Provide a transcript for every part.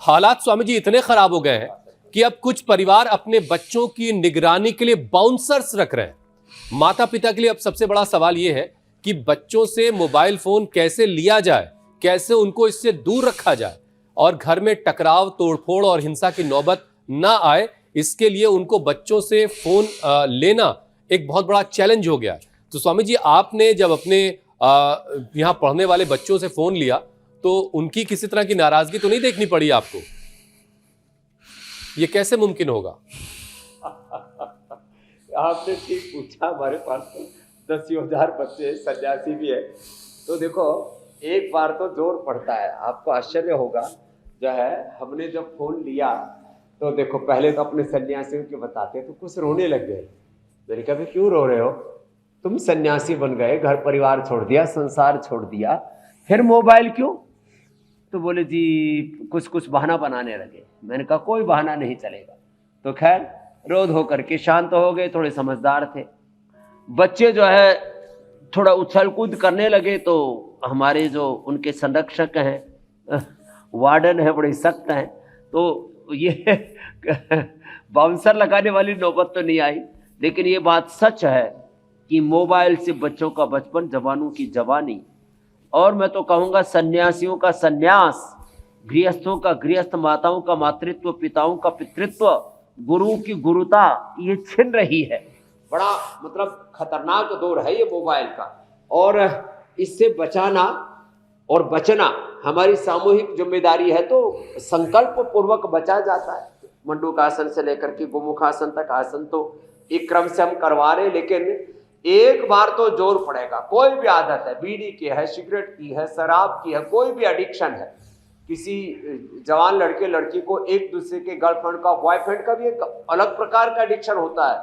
हालात स्वामी जी इतने खराब हो गए हैं कि अब कुछ परिवार अपने बच्चों की निगरानी के लिए बाउंसर्स रख रहे हैं। माता पिता के लिए अब सबसे बड़ा सवाल यह है कि बच्चों से मोबाइल फोन कैसे लिया जाए, कैसे उनको इससे दूर रखा जाए और घर में टकराव, तोड़फोड़ और हिंसा की नौबत ना आए, इसके लिए उनको बच्चों से फोन लेना एक बहुत बड़ा चैलेंज हो गया। तो स्वामी जी, आपने जब अपने यहाँ पढ़ने वाले बच्चों से फोन लिया तो उनकी किसी तरह की नाराजगी तो नहीं देखनी पड़ी आपको? ये कैसे मुमकिन होगा? आपने ठीक पूछा। हमारे पास तो 10,000 बच्चे, सन्यासी भी है। तो देखो, एक बार तो जोर पड़ता है। आपको आश्चर्य होगा, जो है हमने जब फोन लिया तो देखो, पहले तो अपने सन्यासियों के बताते तो कुछ रोने लग गए। मैंने कहा, क्यों रो रहे हो? तुम सन्यासी बन गए, घर परिवार छोड़ दिया, संसार छोड़ दिया, फिर मोबाइल क्यों? तो बोले जी कुछ कुछ बहाना बनाने लगे। मैंने कहा कोई बहाना नहीं चलेगा। तो खैर रोध होकर के शांत हो गए। थोड़े समझदार थे बच्चे, जो है थोड़ा उछल कूद करने लगे। तो हमारे जो उनके संरक्षक हैं, वार्डन है, बड़े सख्त हैं, तो ये बाउंसर लगाने वाली नौबत तो नहीं आई। लेकिन ये बात सच है कि मोबाइल से बच्चों का बचपन, जवानों की जवानी, और मैं तो कहूँगा सन्यासियों का सन्यास, गृहस्थों का गृहस्थ, माताओं का मातृत्व, पिताओं का पितृत्व, गुरु की गुरुता, ये छिन रही है। बड़ा मतलब खतरनाक दौर है ये मोबाइल का। और इससे बचाना और बचना हमारी सामूहिक जिम्मेदारी है। तो संकल्प पूर्वक बचा जाता है। मंडूकासन से लेकर के गोमुखासन तक आसन तो एक क्रम से हम करवा रहे, लेकिन एक बार तो जोर पड़ेगा। कोई भी आदत है, बीड़ी की है, सिगरेट की है, शराब की है, कोई भी एडिक्शन है, किसी जवान लड़के लड़की को एक दूसरे के गर्लफ्रेंड का, बॉयफ्रेंड का भी एक अलग प्रकार का एडिक्शन होता है।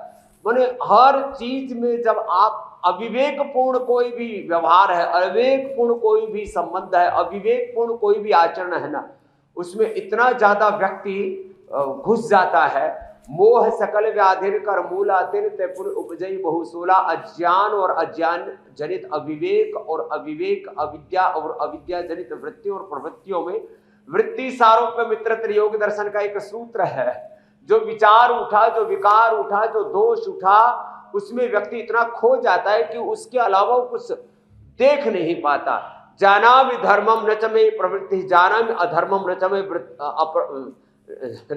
माने हर चीज में जब आप अविवेकपूर्ण कोई भी व्यवहार है, अविवेकपूर्ण कोई भी संबंध है, अविवेकपूर्ण कोई भी आचरण है ना, उसमें इतना ज्यादा व्यक्ति घुस जाता है। मोह सकल व्याधिर कर मूलातिर त्रिपुर उपजई बहुसूला। अज्ञान और अज्ञान जनित अविवेक और अविवेक अविद्या और अविद्या जनित वृत्तियों और प्रवृत्तियों में वृत्ति सारोप्य मित्र योग दर्शन का एक सूत्र है। जो विचार उठा, जो विकार उठा, जो दोष उठा, उसमें व्यक्ति इतना खो जाता है कि उसके अलावा कुछ देख नहीं पाता। जाना भी धर्मम न चमे प्रवृत्ति, जाना भी अधर्मम न चमे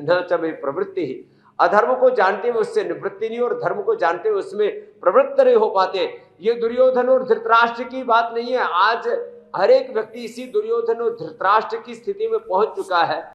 न चमे प्रवृत्ति। अधर्म को जानते हुए उससे निवृत्ति नहीं, और धर्म को जानते हुए उसमें प्रवृत्त नहीं हो पाते। ये दुर्योधन और धृतराष्ट्र की बात नहीं है। आज हर एक व्यक्ति इसी दुर्योधन और धृतराष्ट्र की स्थिति में पहुंच चुका है।